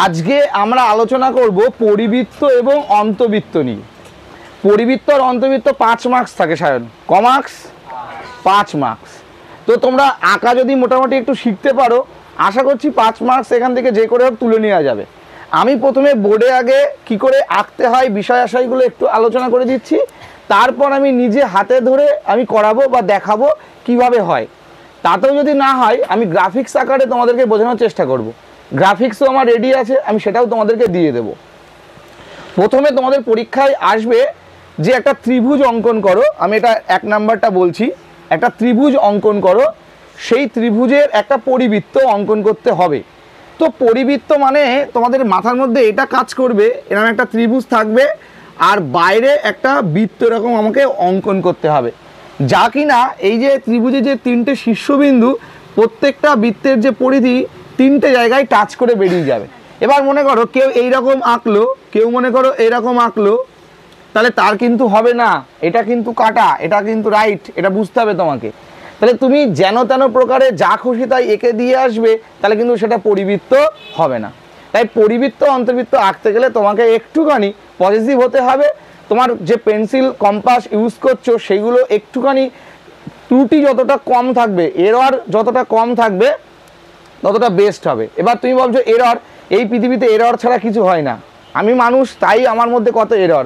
আজকে আমরা আলোচনা করব পরিবৃত্ত এবং অন্তবৃত্ত নিয়ে। পরিবৃত্ত আর অন্তবৃত্ত 5 মার্কস থাকে সায়ন। ক মার্কস? 5 মার্কস। তো তোমরা আঁকা যদি মোটামুটি একটু শিখতে পারো, আশা করছি 5 মার্কস এখান থেকে যে করে হোক তুলে নেওয়া যাবে। আমি প্রথমে বোর্ডে আগে কি করে আঁকতে হয় বিষয় আশয়গুলো একটু আলোচনা করে দিচ্ছি, তারপর আমি নিজে হাতে ধরে আমি করাবো বা দেখাবো কিভাবে হয়। তাতেও যদি না হয় আমি গ্রাফিক্স আকারে তোমাদেরকে বোঝানোর চেষ্টা করব। গ্রাফিক্সও আমার রেডি আছে, আমি সেটাও তোমাদেরকে দিয়ে দেব। প্রথমে তোমাদের পরীক্ষায় আসবে যে একটা ত্রিভুজ অঙ্কন করো। আমি এটা 1 নাম্বারটা বলছি, একটা ত্রিভুজ অঙ্কন করো। সেই ত্রিভুজের একটা পরিবৃত্ত অঙ্কন করতে হবে। তো পরিবৃত্ত মানে তোমাদের মাথার মধ্যে এটা কাজ করবে, এরকম একটা ত্রিভুজ থাকবে আর বাইরে একটা বৃত্ত এরকম আমাকে অঙ্কন করতে হবে, যা কিনা এই যে ত্রিভুজে যে 3টে শীর্ষবিন্দু, প্রত্যেকটা বৃত্তের যে পরিধি 3টে জায়গায় টাচ করে বেরিয়ে যাবে। এবার মনে করো কেউ এইরকম আঁকলো, কেউ মনে করো এইরকম আঁকলো, তাহলে তার কিন্তু হবে না, এটা কিন্তু কাটা, এটা কিন্তু রাইট, এটা বুঝতে হবে তোমাকে। তাহলে তুমি যেন তেন প্রকারে যা খুশি তাই এঁকে দিয়ে আসবে, তাহলে কিন্তু সেটা পরিবৃত্ত হবে না। তাই পরিবৃত্ত অন্তর্বৃত্ত আঁকতে গেলে তোমাকে একটুখানি পজিটিভ হতে হবে। তোমার যে পেন্সিল কম্পাস ইউজ করছো সেগুলো একটুখানি ত্রুটি যতটা কম থাকবে, এরর যতটা কম থাকবে ততটা বেস্ট হবে। এবার তুমি ভাবছো এরর, এই পৃথিবীতে এরর ছাড়া কিছু হয় না। আমি মানুষ, তাই আমার মধ্যে কত এরর।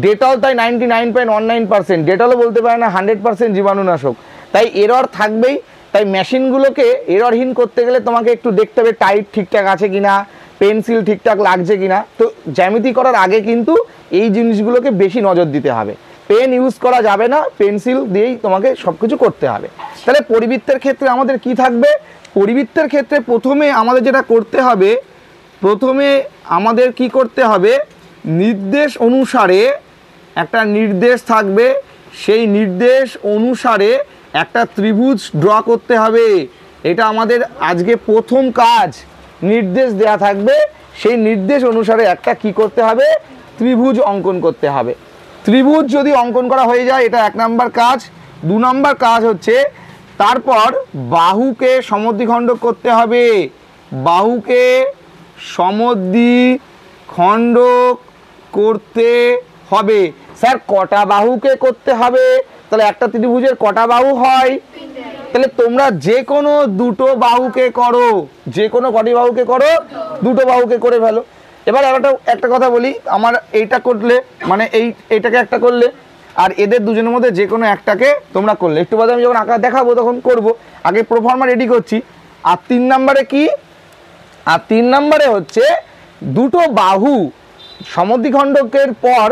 ডেটল তাই 99.19%, ডেটলও বলতে পারে না 100% জীবাণুনাশক। তাই এরর থাকবেই। তাই মেশিনগুলোকে এররহীন করতে গেলে তোমাকে একটু দেখতে হবে টাইট ঠিকঠাক আছে কিনা, পেন্সিল ঠিকঠাক লাগছে কিনা। তো জ্যামিতি করার আগে কিন্তু এই জিনিসগুলোকে বেশি নজর দিতে হবে। পেন ইউজ করা যাবে না, পেন্সিল দিয়েই তোমাকে সব কিছু করতে হবে। তাহলে পরিবৃত্তের ক্ষেত্রে আমাদের কি থাকবে? পরিবৃত্তের ক্ষেত্রে প্রথমে আমাদের যেটা করতে হবে, প্রথমে আমাদের কি করতে হবে, নির্দেশ অনুসারে একটা নির্দেশ থাকবে, সেই নির্দেশ অনুসারে একটা ত্রিভুজ ড্র করতে হবে। এটা আমাদের আজকে প্রথম কাজ। নির্দেশ দেয়া থাকবে, সেই নির্দেশ অনুসারে একটা কি করতে হবে, ত্রিভুজ অঙ্কন করতে হবে। ত্রিভুজ যদি অঙ্কন করা হয়ে যায়, এটা 1 নাম্বার কাজ। 2 নাম্বার কাজ হচ্ছে তারপর বাহুকে সমদ্বিখণ্ডক করতে হবে। বাহুকে সমদ্বিখণ্ডক করতে হবে। স্যার কটা বাহুকে করতে হবে? তাহলে একটা ত্রিভুজের কটা বাহু হয়? তাহলে তোমরা যে কোনো দুটো বাহুকে করো, যে কোনো কটি বাহুকে করো, দুটো বাহুকে করে ফেলো। এবার একটা কথা বলি, আমার এইটা করলে মানে এইটাকে একটা করলে, আর এদের দুজনের মধ্যে যে কোনো একটাকে তোমরা করলে, একটু বাদে আমি যখন আঁকা দেখাবো তখন করব। আগে প্রোফর্মা রেডি করছি। আর 3 নাম্বারে কি? আর 3 নাম্বারে হচ্ছে দুটো বাহু সমদ্বিখণ্ডকের পর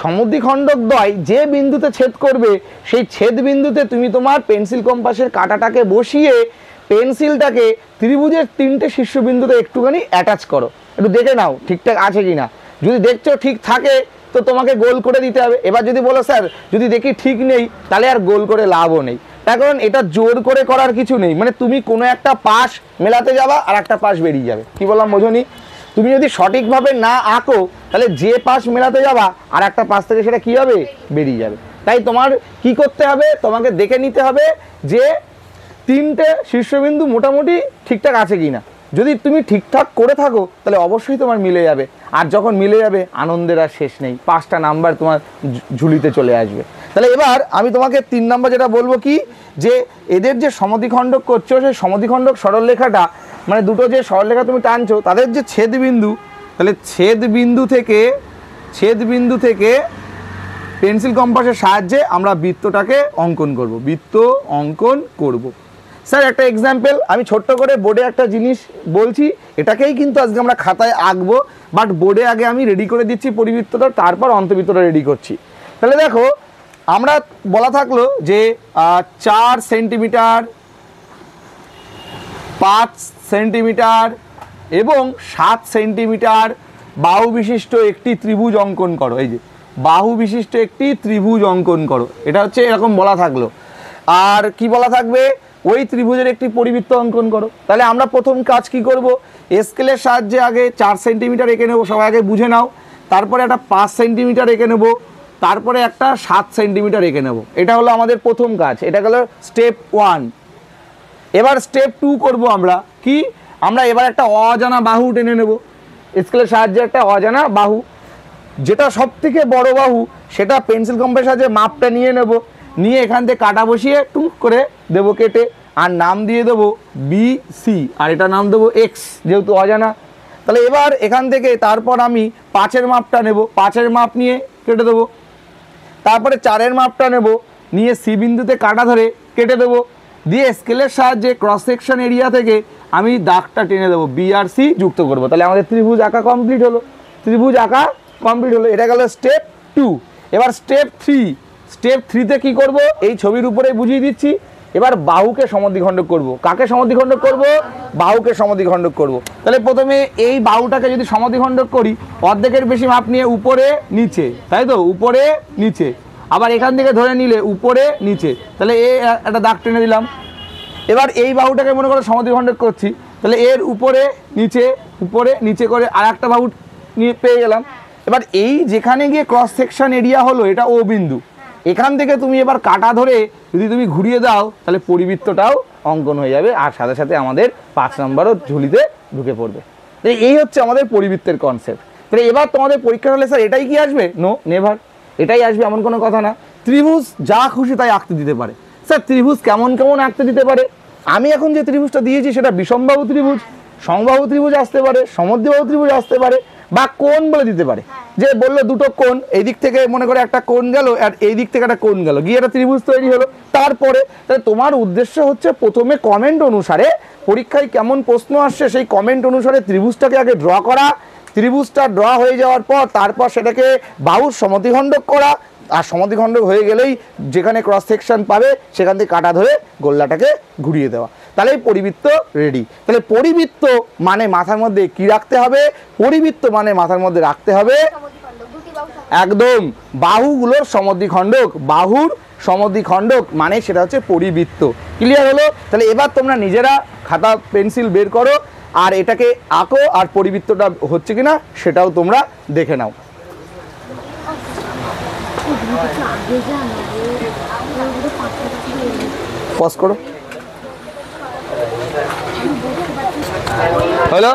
সমদ্বিখণ্ডক দ্বয় যে বিন্দুতে ছেদ করবে, সেই ছেদ বিন্দুতে তুমি তোমার পেন্সিল কম্পাসের কাঁটাটাকে বসিয়ে পেন্সিলটাকে ত্রিভুজের 3টে শীর্ষবিন্দুতে একটুখানি অ্যাটাচ করো। একটু দেখে নাও ঠিকঠাক আছে কি না। যদি দেখছো ঠিক থাকে তো তোমাকে গোল করে দিতে হবে। এবার যদি বলো স্যার যদি দেখি ঠিক নেই, তাহলে আর গোল করে লাভও নেই। তার কারণ এটা জোর করে করার কিছু নেই। মানে তুমি কোনো একটা পাশ মেলাতে যাবা আর একটা পাশ বেরিয়ে যাবে। কি বললাম বোঝনি? তুমি যদি সঠিকভাবে না আঁকো, তাহলে যে পাশ মেলাতে যাবা আর একটা পাশ থেকে সেটা কী হবে, বেরিয়ে যাবে। তাই তোমার কি করতে হবে, তোমাকে দেখে নিতে হবে যে 3টে শীর্ষবিন্দু মোটামুটি ঠিকঠাক আছে কি না। যদি তুমি ঠিকঠাক করে থাকো তাহলে অবশ্যই তোমার মিলে যাবে। আর যখন মিলে যাবে আনন্দের আর শেষ নেই, 5টা নাম্বার তোমার ঝুলিতে চলে আসবে। তাহলে এবার আমি তোমাকে 3 নাম্বার যেটা বলবো কি, যে এদের যে সমদ্বিখণ্ডক করছো, সেই সমদ্বিখণ্ডক সরলরেখাটা মানে দুটো যে সরলরেখা তুমি টানছো তাদের যে ছেদবিন্দু, তাহলে ছেদবিন্দু থেকে পেন্সিল কম্পাসের সাহায্যে আমরা বৃত্তটাকে অঙ্কন করব, বৃত্ত অঙ্কন করব। স্যার একটা এক্সাম্পল আমি ছোট্ট করে বোর্ডে একটা জিনিস বলছি, এটাকেই কিন্তু আজকে আমরা খাতায় আঁকবো, বাট বোর্ডে আগে আমি রেডি করে দিচ্ছি পরিবৃত্তটা, তারপর অন্তর্বৃত্তটা রেডি করছি। তাহলে দেখো আমরা বলা থাকলো যে 4 সেন্টিমিটার, 5 সেন্টিমিটার এবং 7 সেন্টিমিটার বাহু বিশিষ্ট একটি ত্রিভুজ অঙ্কন করো। এই যে বাহু বিশিষ্ট একটি ত্রিভুজ অঙ্কন করো, এটা হচ্ছে এরকম বলা থাকলো। আর কি বলা থাকবে, ওই ত্রিভুজের একটি পরিবৃত্ত অঙ্কন করো। তাহলে আমরা প্রথম কাজ কি করব, স্কেলের সাহায্যে আগে 4 সেন্টিমিটার এঁকে নেবো, সবাই আগে বুঝে নাও। তারপরে একটা 5 সেন্টিমিটার এঁকে নেবো, তারপরে একটা 7 সেন্টিমিটার এঁকে নেবো। এটা হলো আমাদের প্রথম কাজ, এটা হলো স্টেপ 1। এবার স্টেপ 2 করব আমরা কি, আমরা এবার একটা অজানা বাহু টেনে নেব। স্কেলের সাহায্যে একটা অজানা বাহু, যেটা সব থেকে বড় বাহু সেটা পেন্সিল কম্পাসের সাহায্যে মাপটা নিয়ে নেব, নিয়ে এখান থেকে কাটা বসিয়ে টুক করে দেবো কেটে, আর নাম দিয়ে দেবো বি সি, আর এটা নাম দেবো এক্স যেহেতু অজানা। তাহলে এবার এখান থেকে তারপর আমি 5-এর মাপটা নেব, 5-এর মাপ নিয়ে কেটে দেবো, তারপরে 4-এর মাপটা নেব, নিয়ে সি বিন্দুতে কাটা ধরে কেটে দেবো, দিয়ে স্কেলের সাহায্যে ক্রস সেকশন এরিয়া থেকে আমি দাগটা টেনে দেবো, বি আর সি যুক্ত করবো। তাহলে আমাদের ত্রিভুজ আঁকা কমপ্লিট হলো, ত্রিভুজ আঁকা কমপ্লিট হলো। এটা গেল স্টেপ 2। এবার স্টেপ 3, স্টেপ 3তে কী করব এই ছবির উপরে বুঝিয়ে দিচ্ছি। এবার বাহুকে সমদ্বিখণ্ডক করব। কাকে সমদ্বিখণ্ডক করব? বাহুকে সমদ্বিখণ্ডক করব। তাহলে প্রথমে এই বাহুটাকে যদি সমদ্বিখণ্ডক করি, অর্ধেকের বেশি মাপ নিয়ে উপরে নিচে, তাই তো, উপরে নিচে, আবার এখান থেকে ধরে নিলে উপরে নিচে, তাহলে একটা দাগ টেনে দিলাম। এবার এই বাহুটাকে মনে করো সমদ্বিখণ্ডক করছি, তাহলে এর উপরে নিচে করে আর একটা বাহু নিয়ে পেয়ে গেলাম। এবার এই যেখানে গিয়ে ক্রস সেকশন এরিয়া হলো এটা ও বিন্দু, এখান থেকে তুমি এবার কাটা ধরে যদি তুমি ঘুরিয়ে দাও তাহলে পরিবৃত্তটাও অঙ্কন হয়ে যাবে, আর সাথে সাথে আমাদের 5 নম্বরও ঝুলিতে ঢুকে পড়বে। এই হচ্ছে আমাদের পরিবৃত্তের কনসেপ্ট। তাহলে এবার তোমাদের পরীক্ষা হলে স্যার এটাই কি আসবে? নো, নেভার এটাই আসবে এমন কোনো কথা না। ত্রিভুজ যা খুশি তাই আঁকতে দিতে পারে। স্যার ত্রিভুজ কেমন কেমন আঁকতে দিতে পারে? আমি এখন যে ত্রিভুজটা দিয়েছি সেটা বিষমবাহু ত্রিভুজ, সমবাহু ত্রিভুজ আসতে পারে, সমদ্বিবাহু ত্রিভুজ আসতে পারে, বা কোণ বলে দিতে পারে। যে বললো দুটো কোণ, এই দিক থেকে মনে করে একটা কোণ গেল আর এই দিক থেকে একটা কোণ গেল, গিয়ে একটা ত্রিভুজ তৈরি হলো। তারপরে তাহলে তোমার উদ্দেশ্য হচ্ছে প্রথমে কমেন্ট অনুসারে পরীক্ষায় কেমন প্রশ্ন আসছে সেই কমেন্ট অনুসারে ত্রিভুজটাকে আগে ড্র করা, ত্রিভুজটা ড্র হয়ে যাওয়ার পর তারপর সেটাকে বাহুর সমদ্বিখণ্ডক করা, আর সমদ্বিখণ্ডক হয়ে গেলেই যেখানে ক্রস সেকশন পাবে সেখান থেকে কাটা ধরে গোল্লাটাকে ঘুরিয়ে দেওয়া, তাহলে পরিবৃত্ত রেডি। তাহলে পরিবৃত্ত মানে মাথার মধ্যে কি রাখতে হবে? পরিবৃত্ত মানে মাথার মধ্যে রাখতে হবে একদম বাহুগুলোর সমদ্বিখণ্ডক, বাহুর সমদ্বিখণ্ডক মানে সেটা হচ্ছে পরিবৃত্ত। ক্লিয়ার হলো? তাহলে এবার তোমরা নিজেরা খাতা পেন্সিল বের করো আর এটাকে আঁকো, আর পরিবৃত্তটা হচ্ছে কিনা সেটাও তোমরা দেখে নাও। পজ করো। হলো?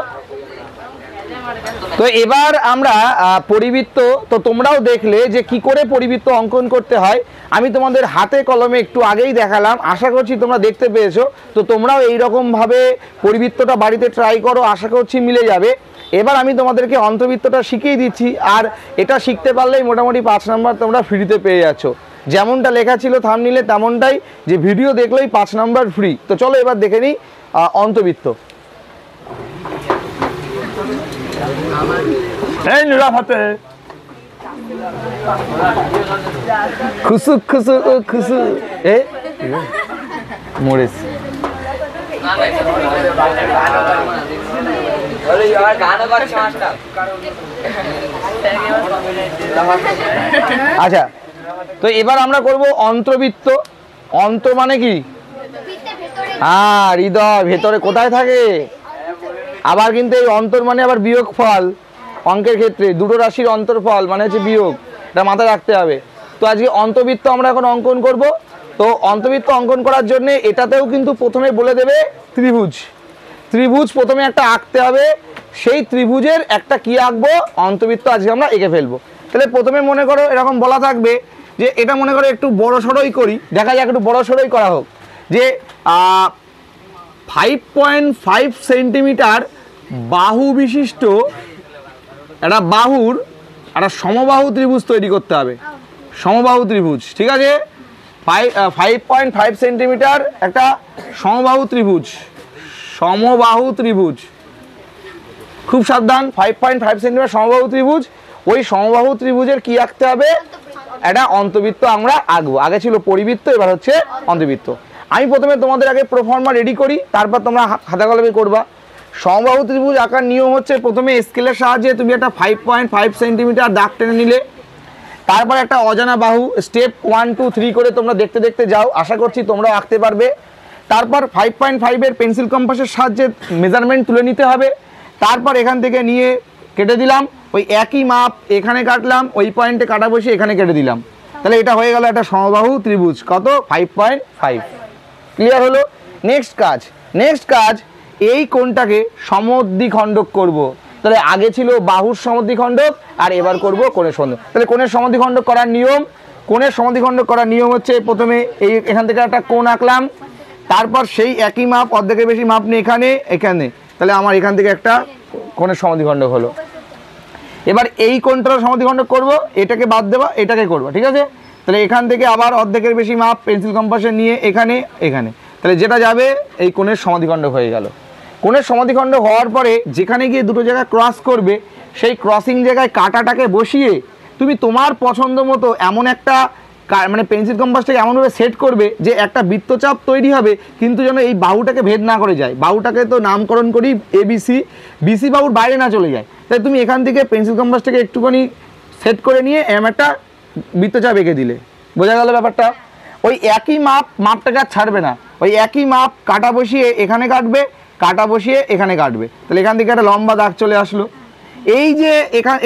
তো এবার আমরা পরিবৃত্ত তো তোমরাও দেখলে যে কি করে পরিবৃত্ত অঙ্কন করতে হয়। আমি তোমাদের হাতে কলমে একটু আগেই দেখালাম, আশা করছি তোমরা দেখতে পেয়েছো। তো তোমরাও এইরকমভাবে পরিবৃত্তটা বাড়িতে ট্রাই করো, আশা করছি মিলে যাবে। এবার আমি তোমাদেরকে অন্তবৃত্তটা শিখিয়ে দিচ্ছি, আর এটা শিখতে পারলেই মোটামুটি 5 নাম্বার তোমরা ফ্রিতে পেয়ে যাচ্ছ। যেমনটা লেখা ছিল থাম্বনেইলে তেমনটাই, যে ভিডিও দেখলেই 5 নাম্বার ফ্রি। তো চলো এবার দেখে নিই অন্তবৃত্ত। খুসু খুসু খুসু মরেছ। আচ্ছা, তো এবার আমরা করব অন্তবৃত্ত। অন্ত মানে কি? হ্যাঁ, হৃদয় ভেতরে কোথায় থাকে? আবার কিন্তু এই অন্তর মানে আবার বিয়োগ ফল, অঙ্কের ক্ষেত্রে দুটো রাশির অন্তরফল মানে হচ্ছে বিয়োগ, এটা মাথায় রাখতে হবে। তো আজকে অন্তবৃত্ত আমরা এখন অঙ্কন করব। তো অন্তবৃত্ত অঙ্কন করার জন্য এটাতেও কিন্তু প্রথমে বলে দেবে ত্রিভুজ। ত্রিভুজ প্রথমে একটা আঁকতে হবে, সেই ত্রিভুজের একটা কি আঁকবো? অন্তবৃত্ত আজকে আমরা এঁকে ফেলবো। তাহলে প্রথমে মনে করো এরকম বলা থাকবে যে এটা মনে করো একটু বড় সড়োই করি, দেখা যাক একটু বড় সড়োই করা হোক, যে 5.5 সেন্টিমিটার বাহু বিশিষ্ট একটা বাহুর একটা সমবাহু ত্রিভুজ তৈরি করতে হবে। সমবাহু ত্রিভুজ, ঠিক আছে? 5.5 সেন্টিমিটার একটা সমবাহু ত্রিভুজ, সমবাহু ত্রিভুজ, খুব সাবধান, 5.5 সেন্টিমিটার সমবাহু ত্রিভুজ। ওই সমবাহু ত্রিভুজের কি আঁকতে হবে? একটা অন্তবৃত্ত আমরা আঁকবো। আগে ছিল পরিবৃত্ত, এবার হচ্ছে অন্তবৃত্ত। আমি প্রথমে তোমাদের আগে প্রোফর্মা রেডি করি, তারপর তোমরা হাতে কলমে করবা। সমবাহু ত্রিভুজ আঁকার নিয়ম হচ্ছে প্রথমে স্কেলের সাহায্যে তুমি একটা 5.5 সেন্টিমিটার দাগ টেনে নিলে, তারপর একটা অজানা বাহু স্টেপ 1 2 3 করে তোমরা দেখতে দেখতে যাও, আশা করছি তোমরাও আঁকতে পারবে। তারপর 5.5 পেন্সিল কম্পাসের সাহায্যে মেজারমেন্ট তুলে নিতে হবে। তারপর এখান থেকে নিয়ে কেটে দিলাম, ওই একই মাপ এখানে কাটলাম, ওই পয়েন্টে কাটা বসে এখানে কেটে দিলাম, তাহলে এটা হয়ে গেল একটা সমবাহু ত্রিভুজ। কত? 5.5। ক্লিয়ার হলো? নেক্সট কাজ এই কোণটাকে সমদ্বিখণ্ডক করব। তাহলে আগে ছিল বাহুর সমদ্বিখণ্ডক আর এবার করব কোণের সমদ্বিখণ্ডক। তাহলে কোণের সমদ্বিখণ্ডক করার নিয়ম, কোণের সমদ্বিখণ্ডক করার নিয়ম হচ্ছে প্রথমে এই এখান থেকে একটা কোণ আঁকলাম, তারপর সেই একই মাপ অর্ধেকের বেশি মাপ নিয়ে এখানে, তাহলে আমার এখান থেকে একটা কোণের সমদ্বিখণ্ডক হলো। এবার এই কোণটার সমদ্বিখণ্ডক করব, এটাকে বাদ দেবা, এটাকে করবো, ঠিক আছে। তাহলে এখান থেকে আবার অর্ধেকের বেশি মাপ পেন্সিল কম্পাসে নিয়ে এখানে, তাহলে যেটা যাবে এই কোণের সমদ্বিখণ্ডক হয়ে গেল। কোণের সমদ্বিখণ্ডক হওয়ার পরে যেখানে গিয়ে দুটো জায়গা ক্রস করবে সেই ক্রসিং জায়গায় কাঁটাটাকে বসিয়ে তুমি তোমার পছন্দ মতো এমন একটা মানে পেন্সিল কম্পাসটাকে এমনভাবে সেট করবে যে একটা বৃত্তচাপ তৈরি হবে, কিন্তু যেন এই বাহুটাকে ভেদ না করে যায়। বাহুটাকে তো নামকরণ করি এবিসি, বিসি বাহুর বাইরে না চলে যায়। তাই তুমি এখান থেকে পেন্সিল কম্পাসটাকে একটুখানি সেট করে নিয়ে এমন একটা বৃত্তচাপ এঁকে দিলে। বোঝা গেল ব্যাপারটা? ওই একই মাপটাকে আর ছাড়বে না, ওই একই মাপ কাটা বসিয়ে এখানে কাটবে, কাটা বসিয়ে এখানে কাটবে। তাহলে এখান থেকে একটা লম্বা দাগ চলে আসলো। এই যে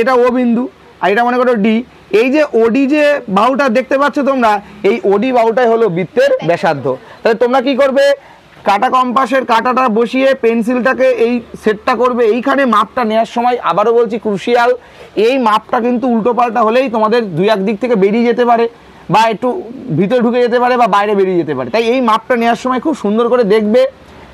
এটা ও বিন্দু আর এটা মনে করো ডি, এই যে ওডি যে বাহুটা দেখতে পাচ্ছ তোমরা, এই ওডি বাহুটাই হলো বৃত্তের ব্যাসার্ধ। তাহলে তোমরা কি করবে, কাটা কম্পাসের কাটাটা বসিয়ে পেন্সিলটাকে এই সেটটা করবে। এইখানে মাপটা নেওয়ার সময় আবারও বলছি ক্রুশিয়াল, এই মাপটা কিন্তু উল্টোপাল্টা হলেই তোমাদের দুই এক দিক থেকে বেরিয়ে যেতে পারে, বা একটু ভিতরে ঢুকে যেতে পারে, বা বাইরে বেরিয়ে যেতে পারে। তাই এই মাপটা নেওয়ার সময় খুব সুন্দর করে দেখবে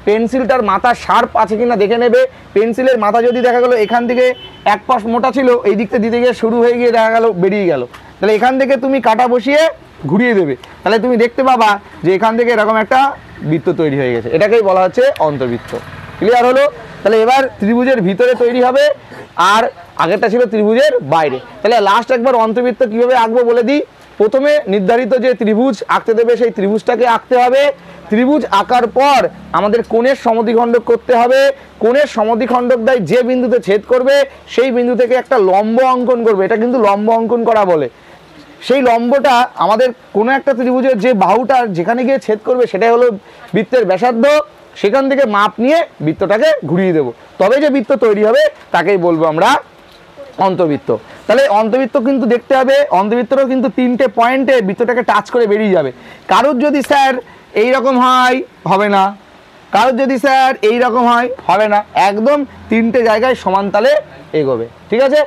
পেন্সিলটার মাথা শার্প আছে কিনা দেখে নেবে। পেন্সিলের মাথা যদি দেখা গেলো এখান থেকে এক পাশ মোটা ছিল, এই দিকটা দিতে গিয়ে শুরু হয়ে গিয়ে দেখা গেল বেরিয়ে গেল, তাহলে এখান থেকে তুমি কাটা বসিয়ে ঘুরিয়ে দেবে। তাহলে তুমি দেখতে পাবা যে এখান থেকে এরকম একটা বৃত্ত তৈরি হয়ে গেছে। এটাকেই বলা হচ্ছে অন্তর্বৃত্ত। ক্লিয়ার হলো? তাহলে এবার ত্রিভুজের ভিতরে তৈরি হবে, আর আগেরটা ছিল ত্রিভুজের বাইরে। তাহলে লাস্ট একবার অন্তর্বৃত্ত কীভাবে আঁকবো বলে দিই। প্রথমে নির্ধারিত যে ত্রিভুজ আঁকতে দেবে সেই ত্রিভুজটাকে আঁকতে হবে। ত্রিভুজ আঁকার পর আমাদের কোণের সমদ্বিখণ্ডক করতে হবে। কোণের সমদ্বিখণ্ডক দ্বারা যে বিন্দুতে ছেদ করবে সেই বিন্দু থেকে একটা লম্ব অঙ্কন করবে। এটা কিন্তু লম্ব অঙ্কন করা বলে। সেই লম্বটা আমাদের কোনো একটা ত্রিভুজের যে বাহুটা যেখানে গিয়ে ছেদ করবে সেটাই হলো বৃত্তের ব্যাসার্ধ। সেখান থেকে মাপ নিয়ে বৃত্তটাকে ঘুরিয়ে দেবো, তবে যে বৃত্ত তৈরি হবে তাকেই বলবো আমরা অন্তর্বৃত্ত। তাহলে অন্তর্বৃত্ত কিন্তু দেখতে হবে, অন্তর্বৃত্তরও কিন্তু 3টে পয়েন্টে বৃত্তটাকে টাচ করে বেরিয়ে যাবে। কারোর যদি স্যার এইরকম হয় হবে না, কারোর যদি স্যার এইরকম হয় হবে না, একদম 3টে জায়গায় সমান তালে এগোবে। ঠিক আছে?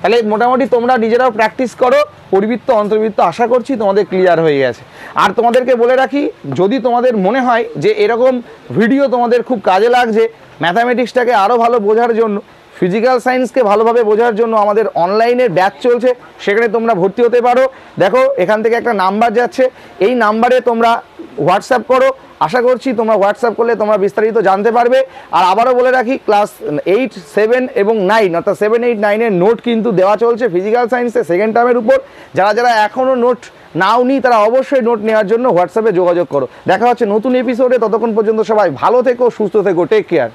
তাহলে মোটামুটি তোমরা নিজেরাও প্র্যাকটিস করো। পরিবৃত্ত অন্তর্বৃত্ত আশা করছি তোমাদের ক্লিয়ার হয়ে গেছে। আর তোমাদেরকে বলে রাখি, যদি তোমাদের মনে হয় যে এরকম ভিডিও তোমাদের খুব কাজে লাগছে, ম্যাথামেটিক্সটাকে আরও ভালো বোঝার জন্য, ফিজিক্যাল সায়েন্সকে ভালোভাবে বোঝার জন্য আমাদের অনলাইনের ব্যাচ চলছে, সেখানে তোমরা ভর্তি হতে পারো। দেখো এখান থেকে একটা নাম্বার যাচ্ছে, এই নাম্বারে তোমরা হোয়াটসঅ্যাপ করো। আশা করছি তোমরা হোয়াটসঅ্যাপ করলে তোমরা বিস্তারিত জানতে পারবে। আর আবারও বলে রাখি, ক্লাস 8, 7 এবং 9 অর্থাৎ 7, 8, 9-এর নোট কিন্তু দেওয়া চলছে ফিজিক্যাল সায়েন্সে সেকেন্ড টার্মের উপর। যারা যারা এখনও নোট নাও নি তারা অবশ্যই নোট নেওয়ার জন্য হোয়াটসঅ্যাপে যোগাযোগ করো। দেখা হচ্ছে নতুন এপিসোডে। ততক্ষণ পর্যন্ত সবাই ভালো থেকো, সুস্থ থেকো, টেক কেয়ার।